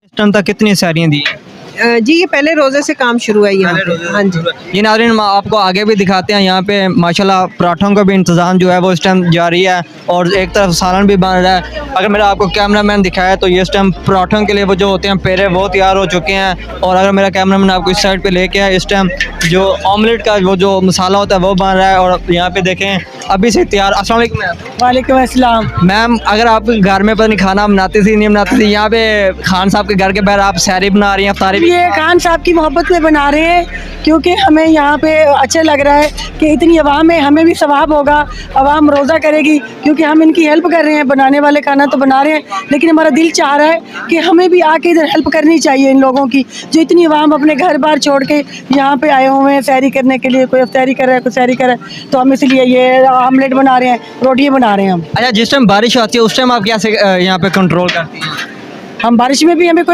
इस टाइम तक कितनी सैरियाँ दी हैं? जी ये पहले रोज़े से काम शुरू है यहाँ पे। हाँ जी। ये नाज़रीन हम आपको आगे भी दिखाते हैं, यहाँ पे माशाल्लाह पराठों का भी इंतज़ाम जो है वो इस टाइम जारी है और एक तरफ सालन भी बन रहा है। अगर मेरा आपको कैमरामैन दिखाया तो ये इस टाइम पराठों के लिए वो जो होते हैं पेड़े वो तैयार हो चुके हैं, और अगर मेरा कैमरामैन आपको इस साइड पे लेके आए, इस टाइम जो ऑमलेट का वो जो मसाला होता है वो बन रहा है और यहाँ पे देखें अभी से तैयार। अस्सलाम वालेकुम मैम। वालेकुम अस्सलाम। मैम अगर आप घर में पता नहीं खाना बनाती थी नहीं बनाती थी, यहाँ पे खान साहब के घर के बाहर आप सैरी बना रही हैं, इफ्तारी भी। ये खान साहब की मोहब्बत में बना रहे हैं क्योंकि हमें यहाँ पे अच्छा लग रहा है कि इतनी आवाम है, हमें भी सवाब होगा, आवाम रोज़ा करेगी क्योंकि हम इनकी हेल्प कर रहे हैं। बनाने वाले खाना तो बना रहे हैं, लेकिन हमारा दिल चाह रहा है कि हमें भी आके इधर हेल्प करनी चाहिए इन लोगों की, जो इतनी आवाम अपने घर बार छोड़ के यहाँ पे आए हुए हैं सैरी करने के लिए। कोई इफ्तारी कर रहा है, कोई सैरी कर रहा है, तो हम इसलिए ये आमलेट बना रहे हैं, रोटियाँ बना रहे हैं हम। अच्छा, जिस टाइम बारिश आती है उस टाइम आप कैसे यहाँ पे कंट्रोल करती हैं? हम बारिश में भी हमें कोई